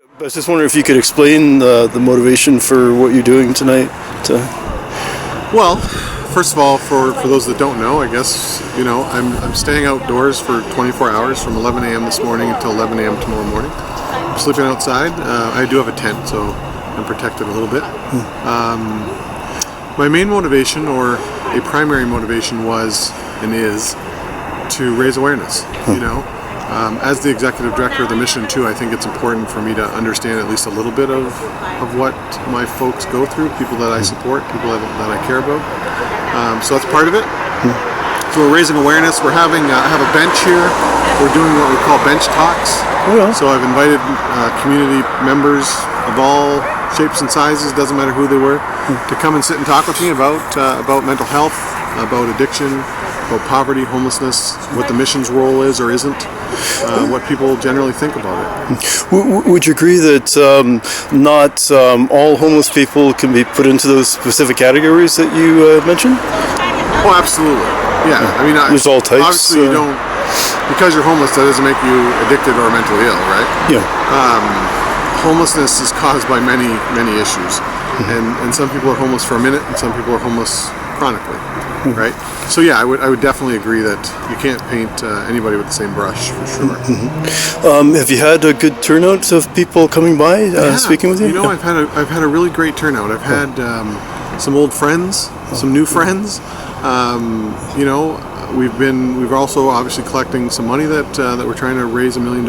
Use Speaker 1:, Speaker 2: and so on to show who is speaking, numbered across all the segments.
Speaker 1: I was just wondering if you could explain the motivation for what you're doing tonight.
Speaker 2: Well, first of all, for those that don't know, I guess, I'm staying outdoors for 24 hours from 11 a.m. this morning until 11 a.m. tomorrow morning. I'm sleeping outside. I do have a tent, so I'm protected a little bit. My main motivation, or a primary motivation, was and is to raise awareness. As the executive director of the mission too, I think it's important for me to understand at least a little bit of what my folks go through, people that I support, people that I care about. So that's part of it. So we're raising awareness. We're having I have a bench here. We're doing what we call bench talks.
Speaker 1: Oh, yeah.
Speaker 2: So I've invited community members of all shapes and sizes, doesn't matter who they were, to come and sit and talk with me about mental health, about addiction, about poverty, homelessness, what the mission's role is or isn't, what people generally think about it.
Speaker 1: Would you agree that not all homeless people can be put into those specific categories that you mentioned?
Speaker 2: Oh, absolutely. Yeah.
Speaker 1: There's all types.
Speaker 2: Obviously, you don't, because you're homeless, that doesn't make you addicted or mentally ill, right?
Speaker 1: Yeah.
Speaker 2: Homelessness is caused by many, many issues. And some people are homeless for a minute, and some people are homeless chronically, right? So yeah, I would definitely agree that you can't paint anybody with the same brush, for sure.
Speaker 1: Have you had a good turnout of people coming by speaking with you?
Speaker 2: I've had a really great turnout. I've had some old friends, some new friends. We've also obviously collecting some money that we're trying to raise $1 million.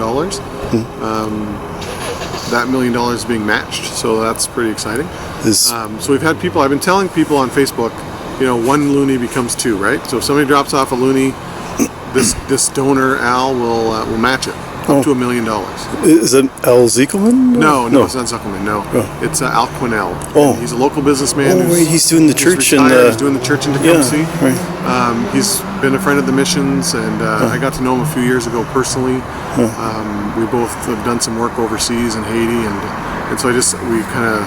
Speaker 2: That $1 million is being matched, so that's pretty exciting. So we've had people. I've been telling people on Facebook, one loonie becomes two, right? So if somebody drops off a loonie, this donor Al will match it up to $1 million.
Speaker 1: Is it Al Ziekelman?
Speaker 2: No, it's not Zuckerman. No, it's Al Quinnell.
Speaker 1: Oh,
Speaker 2: he's a local businessman.
Speaker 1: Right, he's doing the church
Speaker 2: he's doing the church in Tecumseh.
Speaker 1: Yeah, right.
Speaker 2: He's been a friend of the missions, and I got to know him a few years ago personally. We both have done some work overseas in Haiti, and so I just kind of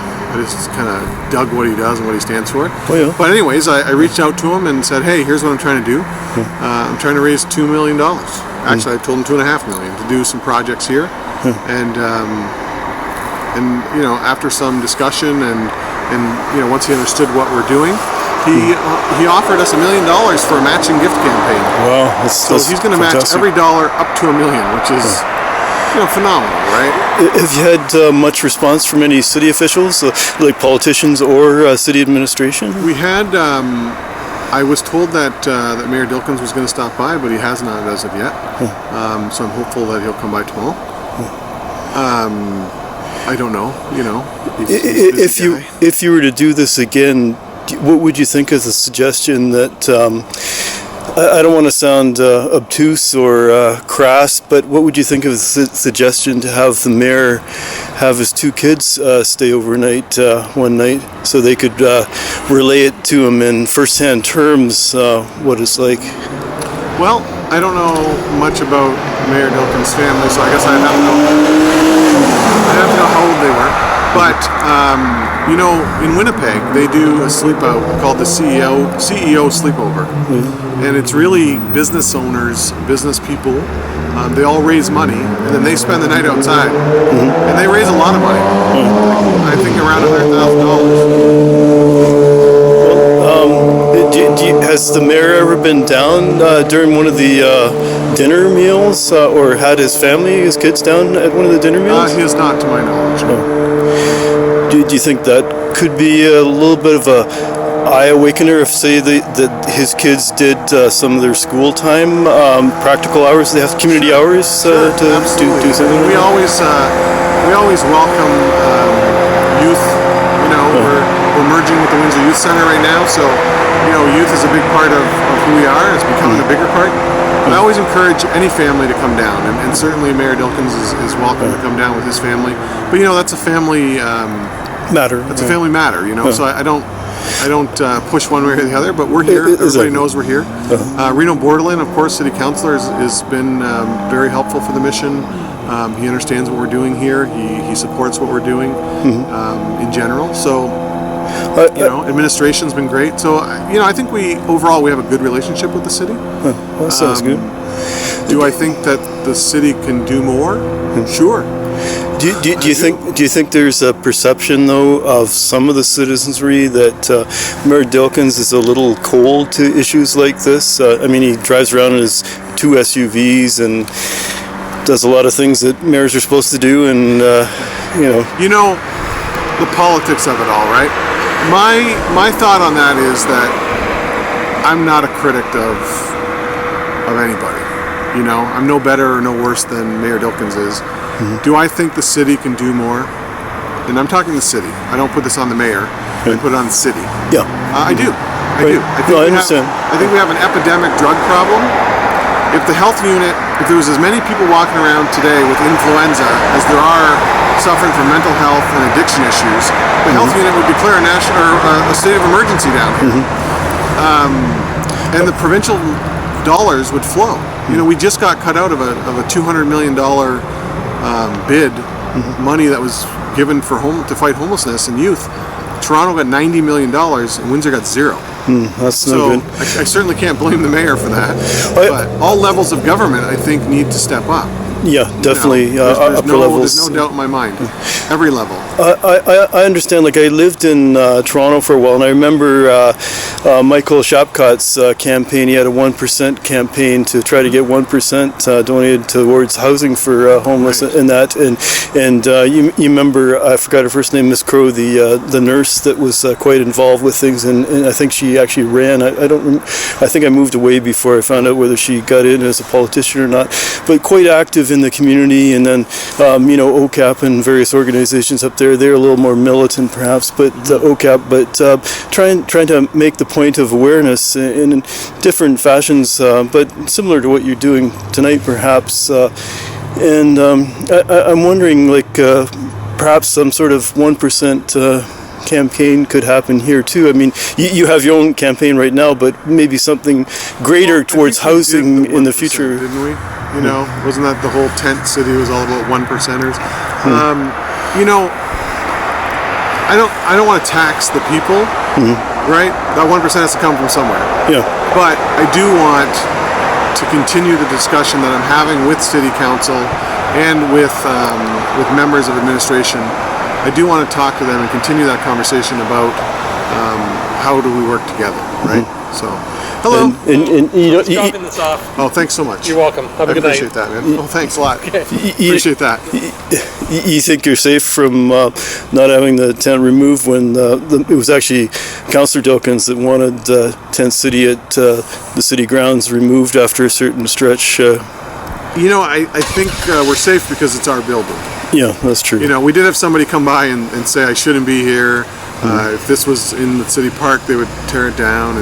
Speaker 2: dug what he does and what he stands for.
Speaker 1: Oh, yeah.
Speaker 2: But anyways, I reached out to him and said, hey, here's what I'm trying to do. I'm trying to raise $2 million. Actually, I told him $2.5 million to do some projects here. And after some discussion and once he understood what we're doing, he offered us $1 million for a matching gift campaign.
Speaker 1: Wow,
Speaker 2: so he's going to match every dollar up to $1 million, which is phenomenal, right?
Speaker 1: Have you had much response from any city officials, like politicians or city administration?
Speaker 2: We had. I was told that Mayor Dilkens was going to stop by, but he has not as of yet. So I'm hopeful that he'll come by tomorrow. I don't know.
Speaker 1: If you were to do this again, what would you think of the suggestion that? I don't want to sound obtuse or crass, but what would you think of the suggestion to have the mayor have his two kids stay overnight one night so they could relay it to him in first-hand terms what it's like?
Speaker 2: Well, I don't know much about Mayor Dilkens' family, so I guess I'd have to know how old they were. But, in Winnipeg, they do a sleep out called the CEO sleepover. And it's really business owners, business people. They all raise money, and then they spend the night outside. And they raise a lot of money. I think around $100,000.
Speaker 1: Has the mayor ever been down during one of the dinner meals, or had his family, his kids down at one of the dinner meals?
Speaker 2: He has not, to my knowledge.
Speaker 1: Do you think that could be a little bit of a eye awakener if, say, that his kids did some of their school time, practical hours, they have community hours
Speaker 2: Sure,
Speaker 1: to do something?
Speaker 2: We always welcome youth. We're merging with the Windsor Youth Center right now, so youth is a big part of who we are. It's becoming a bigger part. But I always encourage any family to come down, and certainly Mayor Dilkens is welcome to come down with his family. But that's a family
Speaker 1: matter.
Speaker 2: That's a family matter, So I don't push one way or the other, but we're here. Everybody knows we're here. Reno Bordelin, of course, city councilor, has been very helpful for the mission. He understands what we're doing here. He supports what we're doing in general. So, administration's been great. So, I think we have a good relationship with the city.
Speaker 1: That sounds good.
Speaker 2: Do I think that the city can do more? Sure.
Speaker 1: Do you think there's a perception though of some of the citizenry that Mayor Dilkens is a little cold to issues like this? I mean, he drives around in his 2 SUVs and does a lot of things that mayors are supposed to do, and
Speaker 2: You know, the politics of it all, right? My thought on that is that I'm not a critic of anybody. You know, I'm no better or no worse than Mayor Dilkens is. Do I think the city can do more? And I'm talking the city. I don't put this on the mayor. I put it on the city.
Speaker 1: Yeah.
Speaker 2: I do. I do.
Speaker 1: I understand.
Speaker 2: I think we have an epidemic drug problem. If the health unit, if there was as many people walking around today with influenza as there are suffering from mental health and addiction issues, the health unit would declare a state of emergency down here. And the provincial dollars would flow. You know, we just got cut out of a $200 million bid, money that was given for to fight homelessness and youth. Toronto got $90 million and Windsor got zero.
Speaker 1: That's no
Speaker 2: So
Speaker 1: good.
Speaker 2: I certainly can't blame the mayor for that. But all levels of government, I think, need to step up.
Speaker 1: Yeah, definitely.
Speaker 2: There's
Speaker 1: Upper levels.
Speaker 2: There's no doubt in my mind. Every level.
Speaker 1: I understand. Like, I lived in Toronto for a while, and I remember Michael Shapcott's campaign. He had a 1% campaign to try to get 1% donated towards housing for homeless,
Speaker 2: Right.
Speaker 1: and that. And you remember, I forgot her first name, Miss Crow, the nurse that was quite involved with things, and I think she actually ran. I think I moved away before I found out whether she got in as a politician or not, but quite active in the community. And then OCAP and various organizations up there, they're a little more militant perhaps, but OCAP, but trying to make the point of awareness in different fashions, but similar to what you're doing tonight perhaps. And I'm wondering, like, perhaps some sort of 1% campaign could happen here too. I mean, you have your own campaign right now, but maybe something greater towards housing in the future.
Speaker 2: Didn't we? You know, wasn't that the whole tent city was all about 1%ers? I don't want to tax the people, right? That 1% has to come from somewhere.
Speaker 1: Yeah.
Speaker 2: But I do want to continue the discussion that I'm having with City Council and with members of administration. I do want to talk to them and continue that conversation about how do we work together, right? So, hello.
Speaker 1: And
Speaker 3: Dropping this off.
Speaker 2: Oh, thanks so much.
Speaker 3: You're welcome. Have a good night.
Speaker 2: I appreciate that, man. Oh, thanks a lot. Appreciate that.
Speaker 1: You think you're safe from not having the tent removed when it was actually Councillor Dilkens that wanted Tent City at the city grounds removed after a certain stretch?
Speaker 2: You know, I think we're safe because it's our building.
Speaker 1: Yeah, that's true.
Speaker 2: You know, we did have somebody come by and say I shouldn't be here. If this was in the city park, they would tear it down.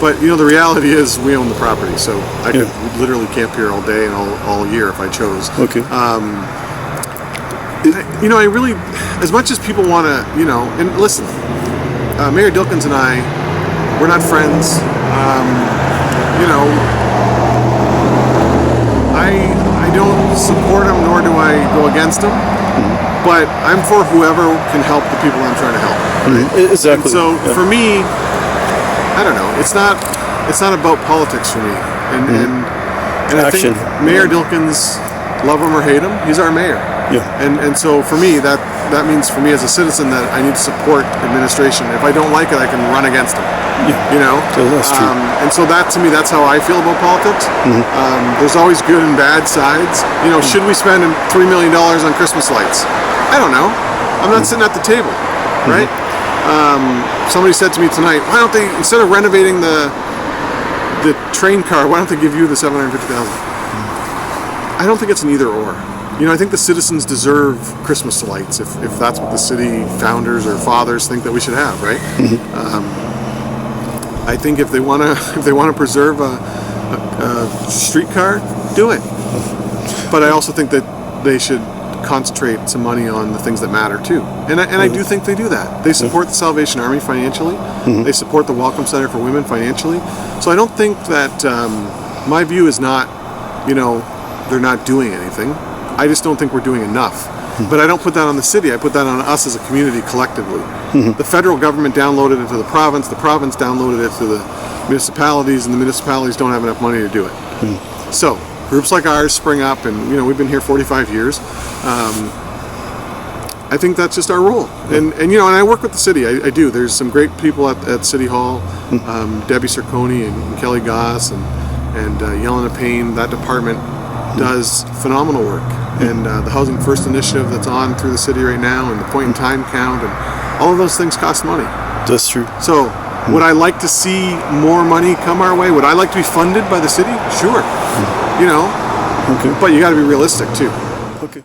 Speaker 2: But, you know, the reality is we own the property, so I could literally camp here all day and all year if I chose.
Speaker 1: Okay.
Speaker 2: You know, I really, as much as people want to, you know, and listen, Mayor Dilkens and I, we're not friends. You know, I don't support him, nor do I go against him. But I'm for whoever can help the people I'm trying to help. Right?
Speaker 1: Exactly.
Speaker 2: And so for me, I don't know. It's not about politics for me. And I think Mayor Dilkens, love him or hate him, he's our mayor.
Speaker 1: Yeah.
Speaker 2: And so for me, that means for me as a citizen that I need to support administration. If I don't like it, I can run against them.
Speaker 1: Yeah.
Speaker 2: You know?
Speaker 1: So that's true.
Speaker 2: And so that, to me, that's how I feel about politics. There's always good and bad sides. You know, should we spend $3 million on Christmas lights? I don't know. I'm not sitting at the table, right? Somebody said to me tonight, why don't they, instead of renovating the train car, why don't they give you the $750,000? I don't think it's an either or. You know, I think the citizens deserve Christmas lights if that's what the city founders or fathers think that we should have, right? I think if they want to preserve a streetcar, do it. But I also think that they should concentrate some money on the things that matter too. And I do think they do that. They support the Salvation Army financially. They support the Welcome Center for Women financially. So I don't think that my view is not, you know, they're not doing anything. I just don't think we're doing enough. But I don't put that on the city. I put that on us as a community collectively. The federal government downloaded it to the province downloaded it to the municipalities, and the municipalities don't have enough money to do it. So groups like ours spring up, and you know, we've been here 45 years. I think that's just our role. And and I work with the city. I do. There's some great people at City Hall, Debbie Cerconi and Kelly Goss and Yelena Payne. That department does phenomenal work. And the Housing First initiative that's on through the city right now, and the point in time count, and all of those things cost money.
Speaker 1: That's true.
Speaker 2: So would I like to see more money come our way? Would I like to be funded by the city? Sure.
Speaker 1: Okay.
Speaker 2: But you got to be realistic too.
Speaker 1: Okay.